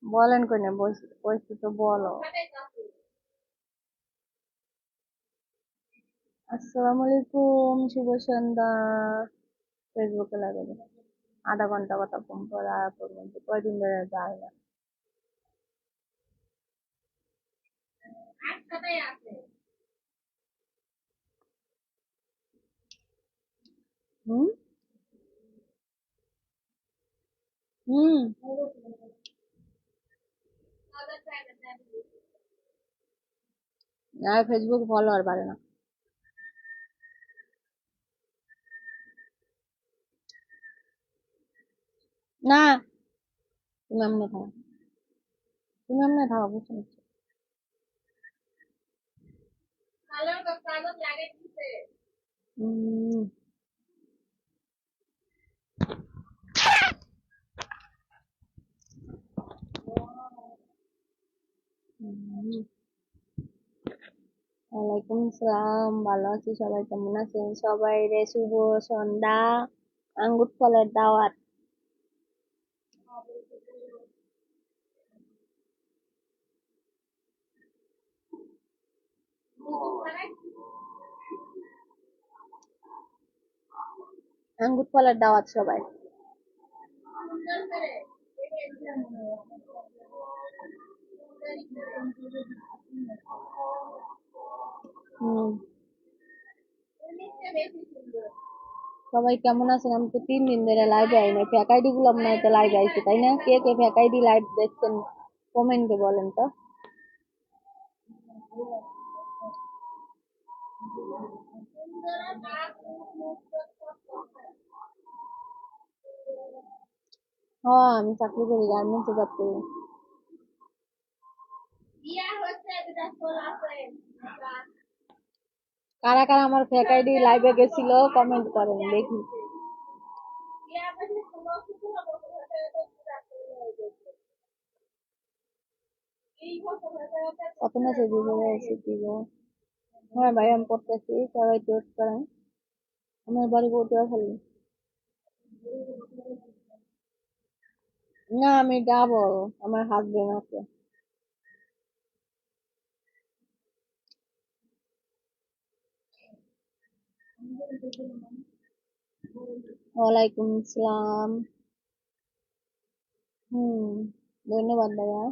বলেন কই না বসছি তো বলো। আসসালামু আলাইকুম, শুভ সন্ধ্যা। ফেসবুকে লাগে আধা ঘন্টা কথা ফোন করা পর্যন্ত কয়দিন ধরে যায় না। হুম হুম। আর ফেসবুক ফলোয়ার বাড়ে না। না, তুমি এমনি থাকো, তুমি এমনি থাকো, বুঝতে পারছি। হুম হুম। ওয়ালাইকুম আসসালাম, ভালো আছি। সবাই কেমন আছেন? সবাই রে শুভ সন্ধ্যা। আঙ্গুর ফলের দাওয়াত। আঙ্গুর ফলের দাওয়াত সবাই। হুম। সবাই কেমন আছেন? আমি তো 3 দিন ধরে লাইভে আই না, ফেক আইডি গুলো মনে হয় লাইভে আইছি, তাই না? কে কে ফেক আইডি লাইভ দেখছেন কমেন্টে বলেন তো। হ্যাঁ, আমি চাকরি করি, গার্মেন্টসে জব করি। কারা কারা আমার ফেক আইডি লাইভে গেছিল কমেন্ট করেন দেখি। কত মেসেজ দিয়ে এসেছি গো। হ্যাঁ ভাই, আমি পড়তেছি, সবাই টোট করেন। আমার বাড়ি পড়তেও খালি। না, আমি ডাবল, আমার হাজবেন্ড আছে। ওয়ালাইকুম আসসালাম। হুম, ধন্যবাদ ভাইয়া।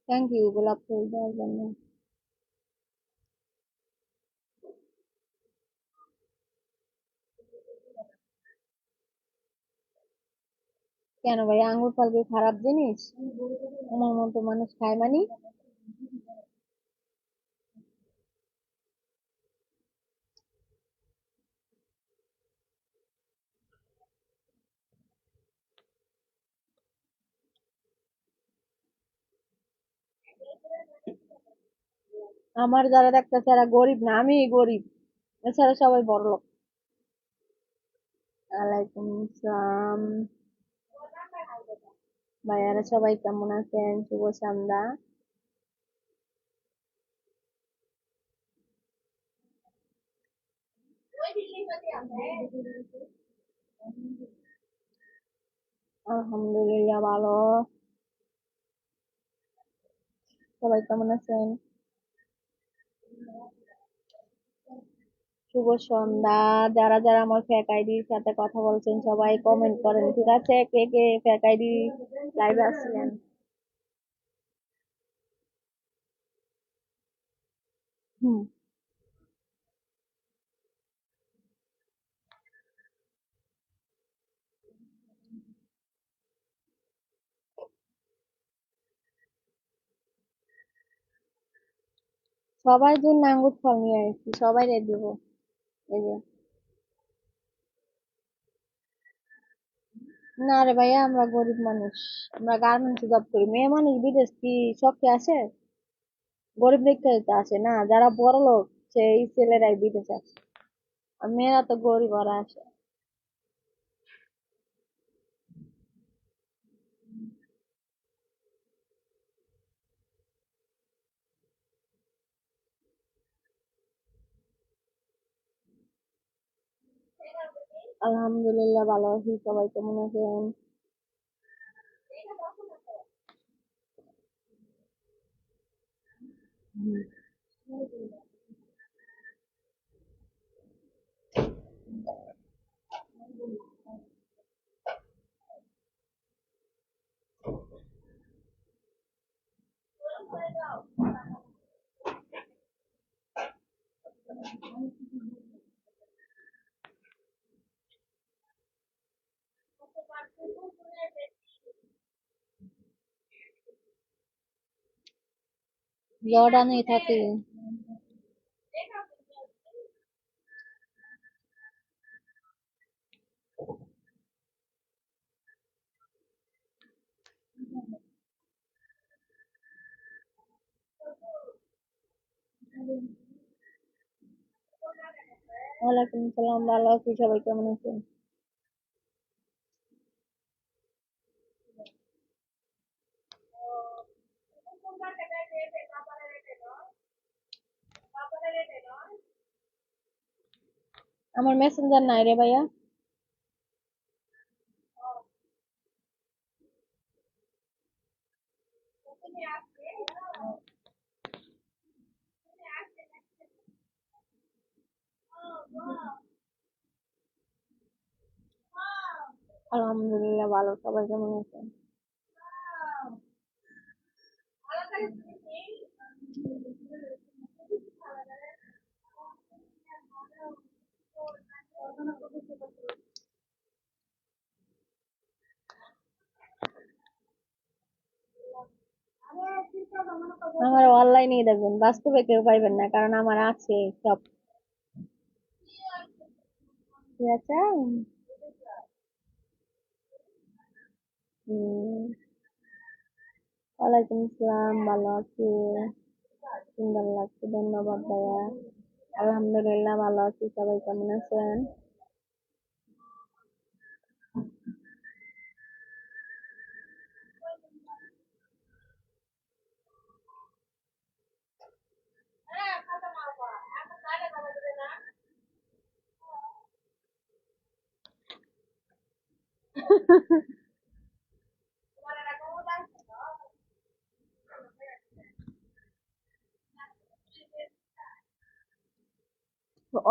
থ্যাংক ইউ গোলাপ ফুল দেওয়ার জন্য। কেন ভাই, আঙ্গুর ফল কি খারাপ জিনিস? আমার মতো মানুষ খায় মানি? আমার যারা দেখতেছে এরা গরিব না, আমি গরিব, এছাড়া সবাই বড়লোক। ওয়ালাইকুম আসসালাম। ভাইয়ারা সবাই কেমন আছেন? শুভ সন্ধ্যা। আলহামদুলিল্লাহ ভালো। সবাই কেমন আছেন? শুভ সন্ধ্যা। যারা যারা আমার ফেক আইডির সাথে কথা বলছেন সবাই কমেন্ট করেন, ঠিক আছে? কে কে ফেক আইডি লাইভে আসছিলেন? হুম। সবার জন্য আঙ্গুর ফল নিয়ে আসছি, সবাই রে দিব। এই যে। না রে ভাইয়া, আমরা গরিব মানুষ, আমরা গার্মেন্টস জব করি। মেয়ে মানুষ বিদেশ কি শখে আসে? গরিব দেখতে তো আসে না, যারা বড় লোক সেই ছেলেরাই বিদেশ আসে। আর মেয়েরা তো গরিব, ওরা আসে। আলহামদুলিল্লাহ ভালো আছি। সবাই কেমন আছেন? হুম। জর্ডানেই থাকি। ওয়ালাইকুম সালাম, ভালো আছি। সবাই কেমন আছেন? আমার মেসেঞ্জার নাই রে ভাইয়া। আলহামদুলিল্লাহ ভালো। সবাই কেমন আছেন? আমার অনলাইনেই দেখবেন, বাস্তবে কেউ পাইবেন না, কারণ আমার আছে সব। ঠিক আছে। হম। ওয়ালাইকুম আসসালাম, ভালো আছি। সুন্দর লাগছে, ধন্যবাদ ভাইয়া। আলহামদুলিল্লাহ ভালো আছি। সবাই কেমন আছেন?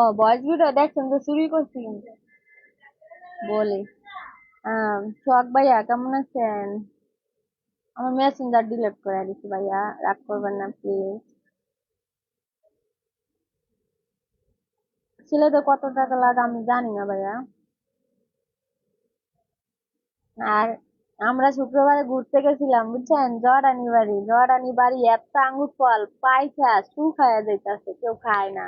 ও, ভয়েস ভিডিও দেখছেন তো চুরি করছি কিন্তু। বলি, সোহাগ ভাইয়া কেমন আছেন? আমার মেসেঞ্জার ডিলিট করে দিচ্ছি ভাইয়া, রাগ করবেন না প্লিজ। সিলেটে কত টাকা লাগে আমি জানি না ভাইয়া। আর আমরা শুক্রবারে ঘুরতে গেছিলাম, বুঝছেন, জর্ডানি বাড়ি একটা আঙ্গুর ফল পাইছা শুকায়া যাইতাছে, কেউ খায় না।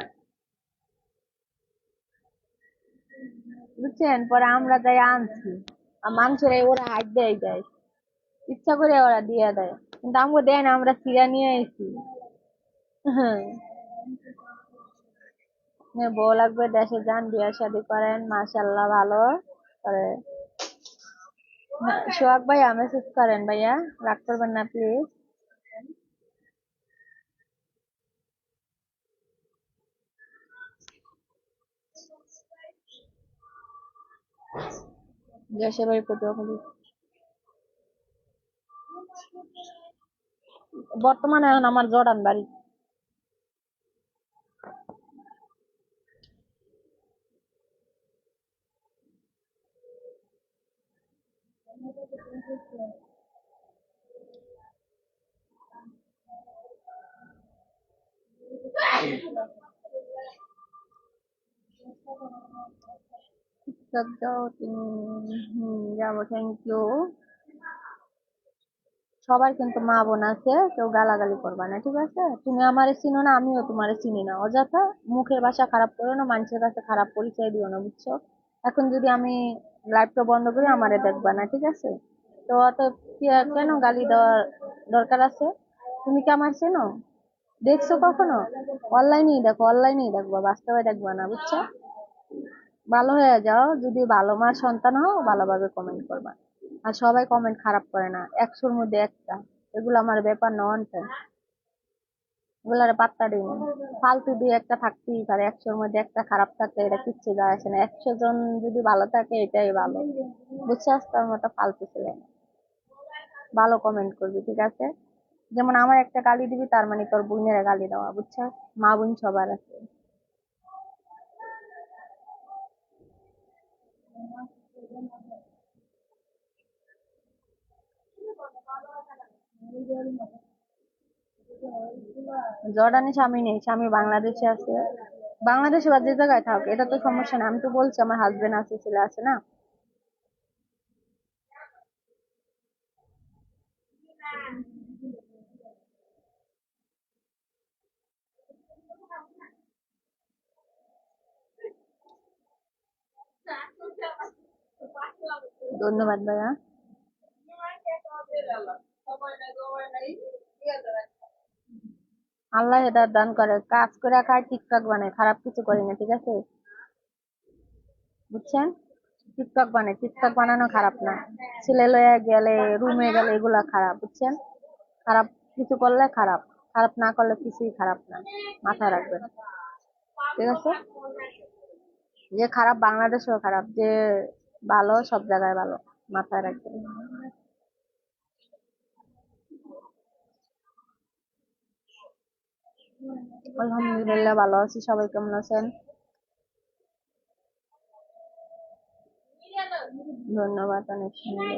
বুঝছেন, পরে আমরা যাই আনছি। আর মানুষের ওরা হাত দেয় যায়, ইচ্ছা করে ওরা দিয়ে দেয়, কিন্তু আমাকে দেয় না, আমরা ছিঁড়া নিয়ে আইছি। হ্যাঁ। বউ লাগবে, দেশে যান, বিয়ে শাদী করেন, মাশাল্লাহ ভালো করে। হ্যাঁ, সোহাগ ভাইয়া মেসেজ করেন ভাইয়া, রাগ করবেন না প্লিজ। দেশের বাড়ি পটুয়াখালী। বর্তমানে এখন আমার জর্ডান বাড়ি। সব যাও তুমি। যাবো, থ্যাংক ইউ। সবার কিন্তু মা বোন আছে, কেউ গালাগালি করবা না, ঠিক আছে? তুমি আমারে চিনো না, আমিও তোমারে চিনি না, অযথা মুখের ভাষা খারাপ করো না, মানুষের কাছে খারাপ পরিচয় দিও না, বুঝছো? এখন যদি আমি লাইভটা বন্ধ করি, আমারে দেখবা না, ঠিক আছে? তো অত কেন গালি দেওয়ার দরকার আছে? তুমি কি আমার চেনো? দেখছো কখনো? অনলাইনেই দেখবা, বাস্তবে দেখবা না, বুঝছো? ভালো হয়ে যাও, যদি ভালো মার সন্তান হও, ভালোভাবে কমেন্ট করবা। আর সবাই কমেন্ট খারাপ করে না, 100-র মধ্যে একটা। এগুলো আমার ব্যাপার নয়। এগুলার পাত্তা দিই না। ফালতু দিয়ে একটা থাকতেই পারে, 100-র মধ্যে একটা খারাপ থাকতে এটা কিচ্ছু যায় আসে না। 100 জন যদি ভালো থাকে এটাই ভালো, বুঝছিস? তোর মতো ফালতু ছেলে না। ভালো কমেন্ট করবি, ঠিক আছে? যেমন আমার একটা গালি দিবি তার মানে তোর বোনের গালি দেওয়া, বুঝছিস? মা বোন সবার আছে। জর্ডানে স্বামী নেই, স্বামী বাংলাদেশে আছে। বাংলাদেশে বা যে জায়গায় থাক এটা তো সমস্যা না, আমি তো বলছি আমার হাজবেন্ড আছে, ছেলে আছে না। ধন্যবাদ ভাইয়া। আল্লাহ হেদায়েত দান করে, কাজ করে খায়, টিকটক বানায়, খারাপ কিছু করি না, ঠিক আছে? বুঝছেন? টিকটক বানায়, টিকটক বানানো খারাপ না। ছেলে লয়ে গেলে, রুমে গেলে এগুলা খারাপ, বুঝছেন? খারাপ কিছু করলে খারাপ, খারাপ না করলে কিছুই খারাপ না, মাথায় রাখবেন, ঠিক আছে? যে খারাপ বাংলাদেশেও খারাপ, যে ভালো সব জায়গায় ভালো, মাথায় রাখবেন। আলহামদুলিল্লাহ ভালো আছি, সবাই কেমন আছেন? ধন্যবাদ, অনেক সুন্দর।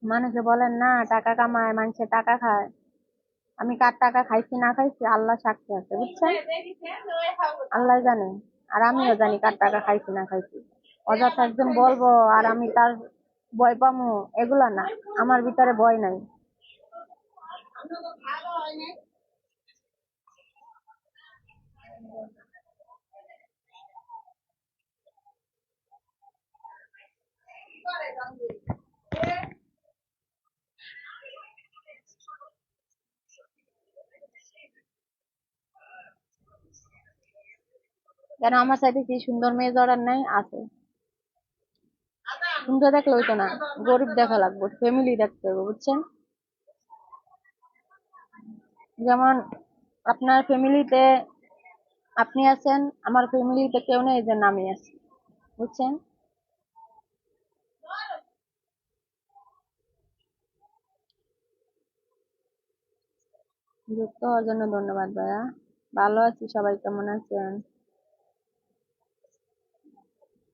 মানুষে বলেন না টাকা কামায়, মানুষে টাকা খায়। আমি কার টাকা খাইছি না খাইছি আল্লাহ সাক্ষী আছে, বুঝছেন? আল্লাহ জানে, আর আমিও জানি কার টাকা খাইছি না খাইছি। অযথা একজন বলবো আর আমি তার ভয় পামু, এগুলা না। আমার ভিতরে ভয় নাই। কেন আমার সাথে কি সুন্দর মেয়ে জড়ার নাই? আছে। সুন্দর দেখলে হইতো না, গরিব দেখা লাগবে, ফ্যামিলি দেখতে হবে, বুঝছেন? যেমন আপনার ফ্যামিলিতে আপনি আছেন, আমার ফ্যামিলিতে কেউ নেই, যে আমি আছি, বুঝছেন? যুক্ত হওয়ার জন্য ধন্যবাদ ভাইয়া। ভালো আছি, সবাই কেমন আছেন?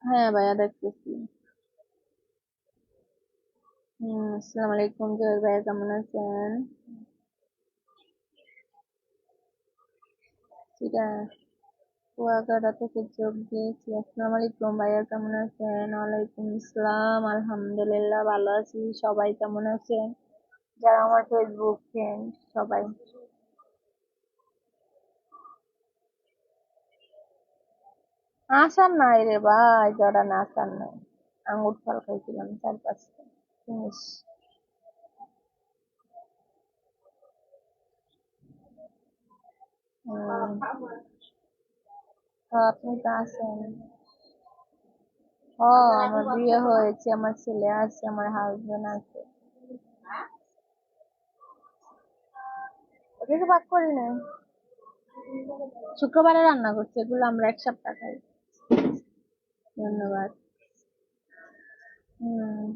হ্যাঁ ভাইয়া, দেখতেছি। আসসালামু আলাইকুম, জয় ভাইয়া, কেমন আছেন? সেটা কুয়াকাটা থেকে যোগ দিয়েছি। আসসালামু আলাইকুম ভাইয়া, কেমন আছেন? ওয়ালাইকুম আসসালাম, আলহামদুলিল্লাহ ভালো আছি, সবাই কেমন আছেন? যারা আমার ফেসবুক ফ্রেন্ড সবাই। আসার নাই রে ভাই, যারা না আসার নাই। আঙ্গুর ফল খাইছিলাম 4-5টা জিনিস। তো আপনি তো আছেন। ও, আমার বিয়ে হয়েছে, আমার ছেলে আছে, আমার হাজবেন্ড আছে। ওদেরকে ভাগ করি না, শুক্রবারে রান্না করছি, এগুলো আমরা 1 সপ্তাহ খাই। ধন্যবাদ। হম।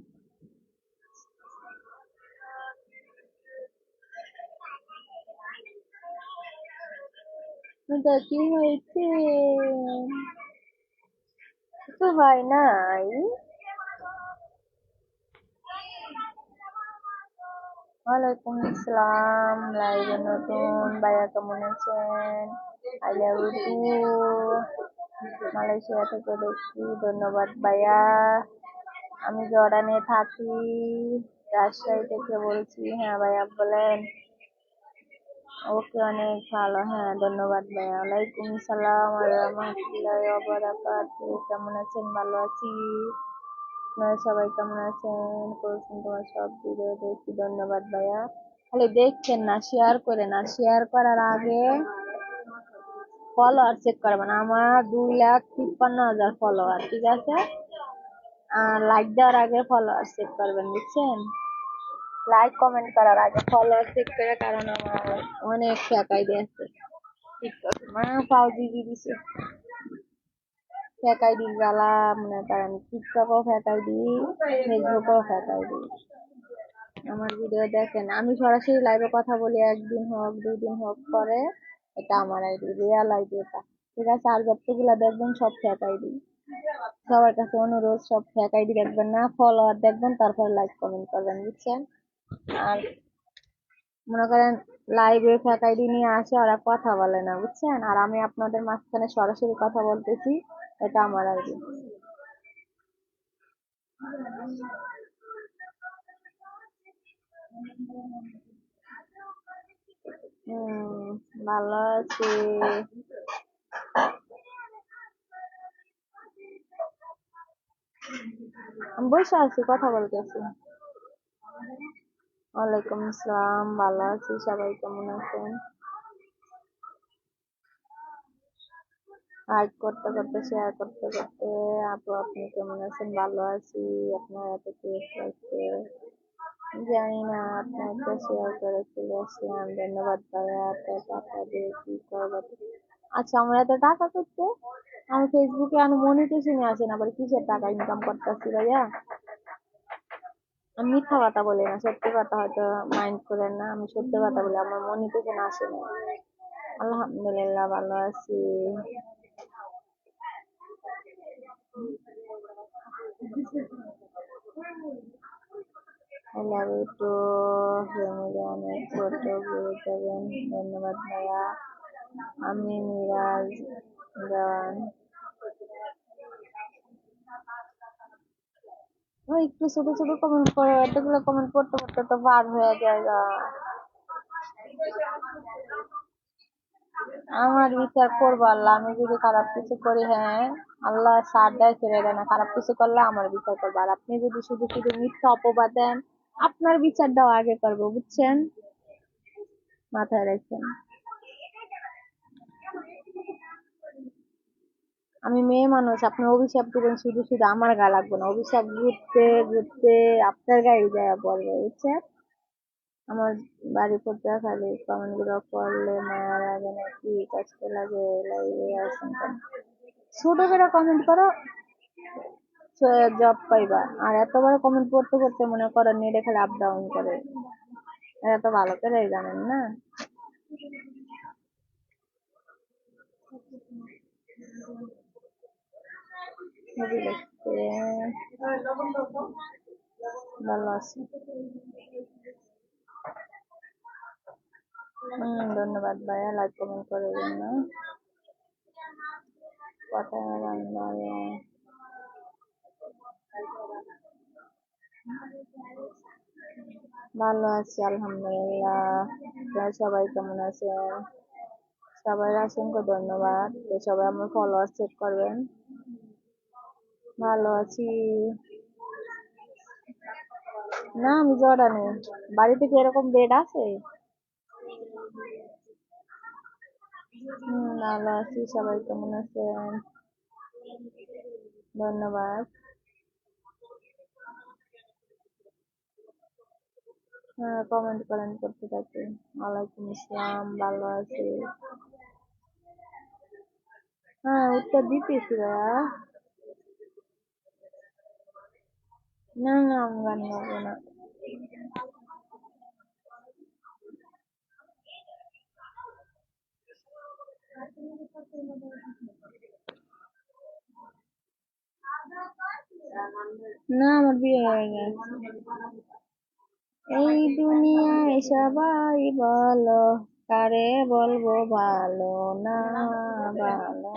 এটা কি হয়েছে? কিছু হয় নাই। ওয়ালাইকুম আসসালাম, লাইভে নতুন ভাইয়া, কেমন আছেন? আই লাভ ইউ, মালয়েশিয়া থেকে দেখছি, ধন্যবাদ ভাইয়া। আমি জর্ডানে থাকি, রাজশাহী থেকে বলছি। হ্যাঁ ভাইয়া বলেন। ওকে, অনেক ভালো, হ্যাঁ ধন্যবাদ ভাইয়া। ওয়ালাইকুম সালাম ওয়া রাহমাতুল্লাহি ওয়া বারাকাতুহু, কেমন আছেন? ভালো আছি। আপনারা সবাই কেমন আছেন? করছেন তোমার সব ভিডিও দেখি, ধন্যবাদ ভাইয়া। খালি দেখছেন না, শেয়ার করেন। আর শেয়ার করার আগে ফলোয়ার চেক করবেন। আমার 2,53,000 ফলোয়ার, ঠিক আছে? আর লাইক দেওয়ার আগে ফলোয়ার চেক করবেন, বুঝছেন? লাইক কমেন্ট করার আগে ফলোয়ার চেক করে, কারণ আমার অনেক ফেক আইডি আছে টিকটক, পাও দিয়ে দিছে ফেক আইডি জ্বালা। মনে করেন টিকটকও ফেক আইডি, ফেসবুকও ফেক আইডি। আমার ভিডিও দেখেন, আমি সরাসরি লাইভে কথা বলি, একদিন হোক 2 দিন হোক পরে, এটা আমার আইডি, রিয়েল আইডি এটা, ঠিক আছে? আর যতগুলা দেখবেন সব ফেক আইডি। সবার কাছে অনুরোধ, সব ফেক আইডি দেখবেন না, ফলোয়ার দেখবেন, তারপর লাইক কমেন্ট করবেন, বুঝছেন? আর মনে করেন লাইভে ফেক আইডি নিয়ে আসে, ওরা কথা বলে না, বুঝছেন? আর আমি আপনাদের মাঝখানে সরাসরি কথা বলতেছি, এটা আমার আইডি। ভালো আছি। আমি বসে আছি, কথা বলতেছি। ওয়ালাইকুম আসসালাম, ভালো আছি। সবাই কেমন আছেন? লাইক করতে করতে, শেয়ার করতে করতে, আপু আপনি কেমন আছেন? ভালো আছি। আপনার এত টেস্ট লাগছে, জানি না। আপনার তো শেয়ার করে চলে আসলাম, ধন্যবাদ ভাইয়া। এত টাকা দিয়ে কি করবো? আচ্ছা, আমরা এত টাকা করতে, আমি ফেসবুকে আর মনিটাইজেশনে আছেন, আবার কিসের টাকা ইনকাম করতেছি ভাইয়া? আমি মিথ্যা কথা বলি না, সত্যি কথা, হয়তো মাইন্ড করেন না। আমি সত্যি কথা বলি, আমার মনিটাইজেশন আসে না। আলহামদুলিল্লাহ ভালো আছি। I love you too. Family অনেক ফটো ঘুরে যাবেন, ধন্যবাদ ভাইয়া। আমি মিরাজ দেওয়ান। ওই একটু ছোট ছোট কমেন্ট করে, এতগুলো কমেন্ট করতে করতে তো বার হয়ে যায় গা। আমার বিচার করবো আল্লাহ, আমি যদি খারাপ কিছু করি, হ্যাঁ, আল্লাহ সার দেয়, ছেড়ে দেয় না। খারাপ কিছু করলে আমার বিচার করবো। আর আপনি যদি শুধু শুধু মিথ্যা অপবাদ দেন, আপনার বিচারটাও আগে করবো, বুঝছেন? মাথায় রাখছেন। আমি মেয়ে মানুষ, আপনি অভিশাপ দিবেন শুধু শুধু, আমার গা লাগবে না। অভিশাপ ঘুরতে ঘুরতে আপনার গায়ে যায় পড়বে, বুঝছেন? আমার বাড়ি পড়তে খালি কমেন্ট গুলো পড়লে মায়া লাগে না, কি কষ্ট লাগে। লাইভে আসেন কেন? ছোট করে কমেন্ট করো, জব পাইবা। আর এত বড় কমেন্ট পড়তে পড়তে মনে করো নেটে খালি আপ ডাউন করে, এটা তো ভালো করে জানেন না। ছবি দেখতে ভালো আছে। ধন্যবাদ ভাইয়া, লাইক কমেন্ট করে জন্য। কথা রান্না ভালো আছি আলহামদুলিল্লাহ। আপনারা সবাই কেমন আছেন? সবাই অসংখ্য ধন্যবাদ। তো সবাই আমার ফলোয়ার চেক করবেন। ভালো আছি। না, আমি জড়া নেই। বাড়িতে কি এরকম বেড আছে? ভালো আছি। সবাই কেমন আছেন? ধন্যবাদ। হ্যাঁ, কমেন্ট করেন, করতে থাকি। ওয়ালাইকুম আসসালাম, ভালো আছি। হ্যাঁ, উত্তর দিতেছি ভাইয়া। না না, আমি গান গাবো না। না, আমার বিয়ে হয়ে গেছে। এই দুনিয়ায় সবাই বলো, কারে বলবো ভালো না ভালো,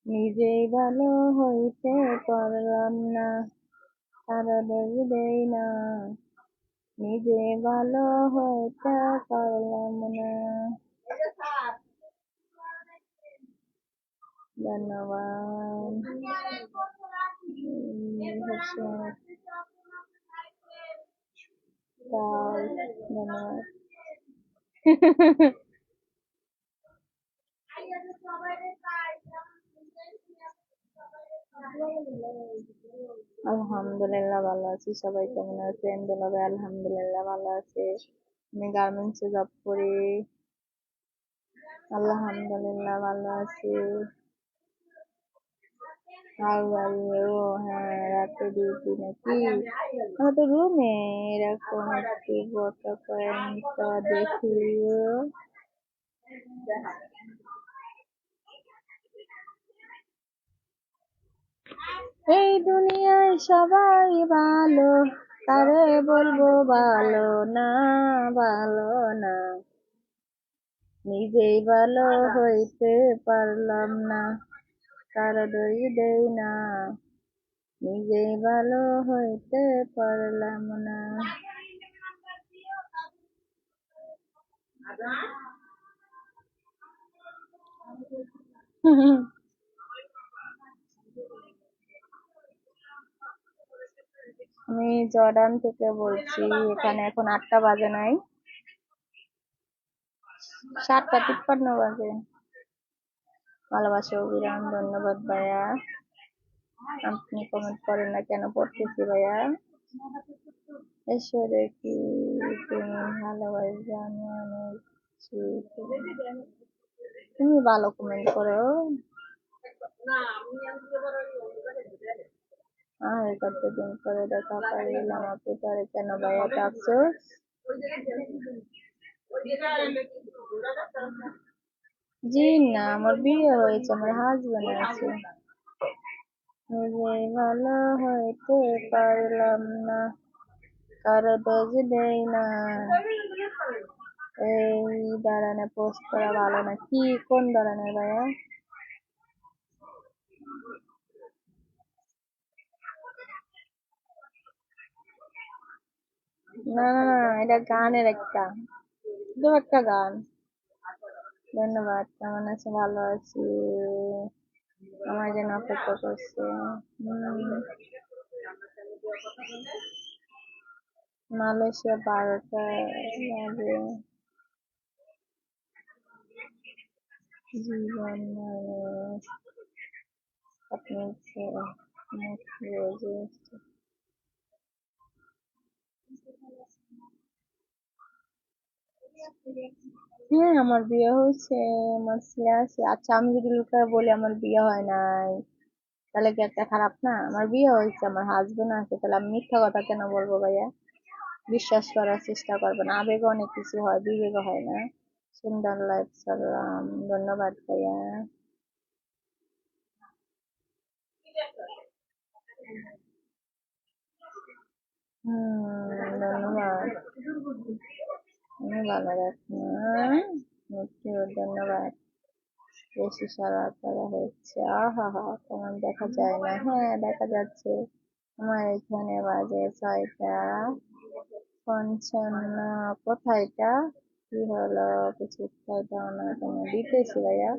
নিজেই ভালো হইতে পারলাম না, কারো দোষ দেই না, নিজে ভালো হইতে পারলাম না। ধন্যবাদ। হচ্ছে ডাল, ধন্যবাদ। আলহামদুলিল্লাহ ভালো আছি। সবাই কেমন আছেন? দুলাভাই আলহামদুলিল্লাহ ভালো আছে। আমি গার্মেন্টসে জব করি। আলহামদুলিল্লাহ ভালো আছি। আর বাড়িও, হ্যাঁ রাতে ডিউটি নাকি? আমি তো রুমে এরকম একটু বটা কয়েনটা দেখি। এই দুনিয়ায় সবাই ভালো, কারে বলবো ভালো না, ভালো না। নিজেই ভালো হইতে পারলাম না, কারো দোষ দেই না। নিজেই ভালো হইতে পারলাম না। আমি জর্ডান থেকে বলছি। এখানে এখন 8টা বাজে নাই, 7টা 53 বাজে। ভালোবাসা অবিরাম, ধন্যবাদ ভাইয়া। আপনি কমেন্ট করেন না কেন? পড়তেছি ভাইয়া। ঈশ্বরে কি তুমি ভালোবাসা, আমি অনেক তুমি ভালো কমেন্ট করো। আর কতদিন পরে দেখা পাইলাম আপু, তারে কেন ভাইয়া আফসোস? জি না, আমার বিয়ে হয়েছে, আমার হাজবেন্ড আছে। নিজেই ভালো হইতে পারলাম না, কারো দোষ দেই না। এই ধরনের পোস্ট করা ভালো না কি? কোন ধরনের ভাইয়া? না না না, এটা গানের একটা, দু একটা গান। ধন্যবাদ। কেমন আছে? ভালো আছি। আমার জন্য অপেক্ষা করছে। মালয়েশিয়া 12টা বাজে। জীবন মানে আপনি হ্যাঁ আমার বিয়ে হয়েছে, আমার ছেলে আছে। আচ্ছা আমি যদি লুকায় বলি আমার বিয়ে হয় নাই, তাহলে কি একটা খারাপ না? আমার বিয়ে হয়েছে, আমার হাজবেন্ড আছে, তাহলে আমি মিথ্যা কথা কেন বলবো ভাইয়া? বিশ্বাস করার চেষ্টা করবেন, আবেগে অনেক কিছু হয়, বিবেকে হয় না। সুন্দর লাইফ সালাম, ধন্যবাদ ভাইয়া। ধন্যবাদ। আমি ভালো রাখি, ধন্যবাদ। বেশি সারা করা হচ্ছে, আহা হা, তেমন দেখা যায় না। হ্যাঁ দেখা যাচ্ছে। আমার এখানে বাজে 6টা 55। কোথায় এটা? কি হলো? কিছু উত্তর দাও না কেন? দিতেছি ভাইয়া।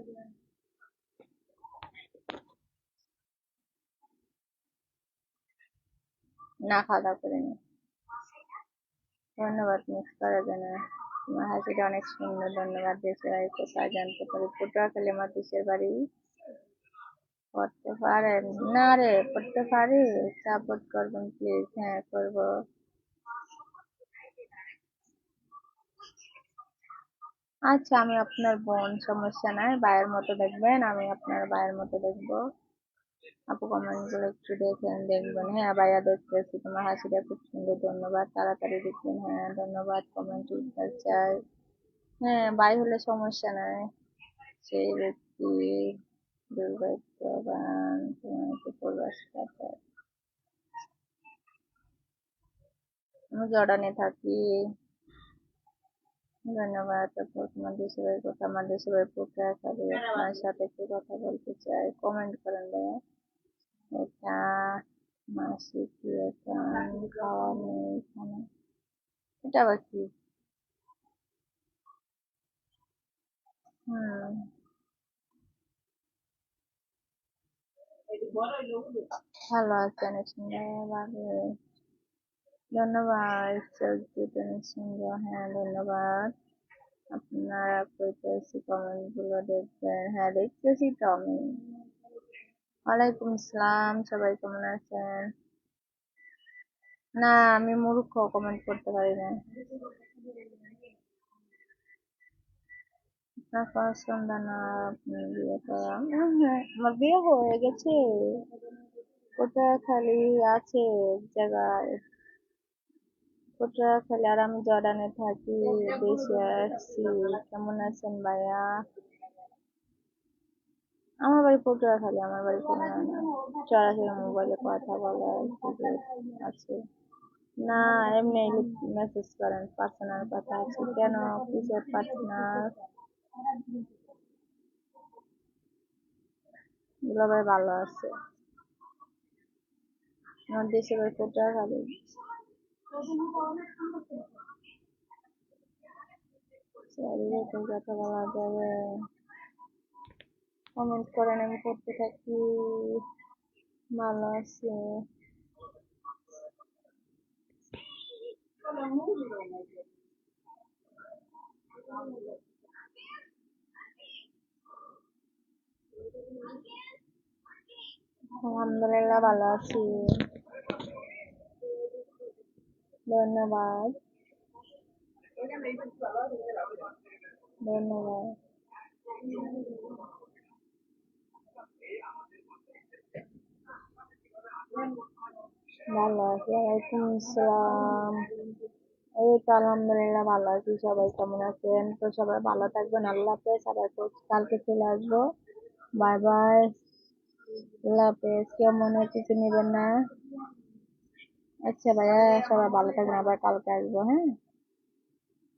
না খাওয়া দাওয়া করিনি। ধন্যবাদ মিস করার জন্য। তোমার হাসিটা অনেক সুন্দর, ধন্যবাদ। দেশের বাড়ি কোথায় জানতে পারি? পটুয়াখালী আমার দেশের বাড়ি। পড়তে পারেন? না রে, পড়তে পারি। সাপোর্ট করবেন প্লিজ। হ্যাঁ করবো। আচ্ছা আমি আপনার বোন, সমস্যা নাই, ভাইয়ের মতো দেখবেন, আমি আপনার ভাইয়ের মতো দেখবো। আপু কমেন্ট গুলো একটু দেখেন, দেখবেন। হ্যাঁ ভাইয়া দেখতেছি, তোমার হাসিটা খুব সুন্দর, ধন্যবাদ। তাড়াতাড়ি দেখবেন। হ্যাঁ ধন্যবাদ, কমেন্ট উত্তর চাই। হ্যাঁ ভাই হলে সমস্যা নাই। সেই ব্যক্তি দুর্ভাগ্যবান, তোমাকে প্রবাস কাটায়। আমি জর্ডানে থাকি। ধন্যবাদ আপু। তোমার দেশের বাড়ির কথা? আমার দেশের বাড়ি পটুয়াখালী। আপনার সাথে একটু কথা বলতে চাই। কমেন্ট করেন ভাইয়া। এটা মাসি কি এখন খাওয়া নেই এখানে? এটা আবার কি? হুম। ভালো আছেন ভালো। ধন্যবাদ সজ্জিত সিংহ, হ্যাঁ ধন্যবাদ। আপনারা কইতেছি কমেন্ট গুলো দেখবেন, হ্যাঁ দেখতেছি তো আমি। ওয়ালাইকুম আসসালাম, সবাই কেমন আছেন? না, আমি মূর্খ, কমেন্ট করতে পারি না। আপনার পছন্দ না আপনি বিয়ে করা? হ্যাঁ, আমার বিয়ে হয়ে গেছে। পটুয়াখালী আছে এক জায়গায়, পটুয়াখালী, আর আমি জর্ডানে থাকি। দেশে আসছি। কেমন আছেন ভাইয়া? আমার বাড়ি পটুয়াখালী, আমার বাড়ি খুলনা না। সরাসরি মোবাইলে কথা বলার সুযোগ আছে? না, এমনি মেসেজ করেন, পার্সোনাল কথা আছে। কেন, কিসের পার্সোনাল? দুলাভাই ভালো আছে। আমার দেশের বাড়ি পটুয়াখালী। চারিদিকে কথা বলা যাবে? কমেন্ট করেন, আমি করতে থাকি। ভালো আছে। আলহামদুলিল্লাহ ভালো আছি। ধন্যবাদ। ধন্যবাদ। ভালো আছি, ওয়ালাইকুম আসসালাম। এই তো আলহামদুলিল্লাহ ভালো আছি। সবাই কেমন আছেন? তো সবাই ভালো থাকবেন, আল্লাহ হাফেজ। আবার কালকে চলে আসবো। Bye bye. আল্লাহ হাফেজ। কেউ মনে হয় কিছু নেবেন না? আচ্ছা ভাইয়া, সবাই ভালো থাকবেন, আবার কালকে আসবো, হ্যাঁ।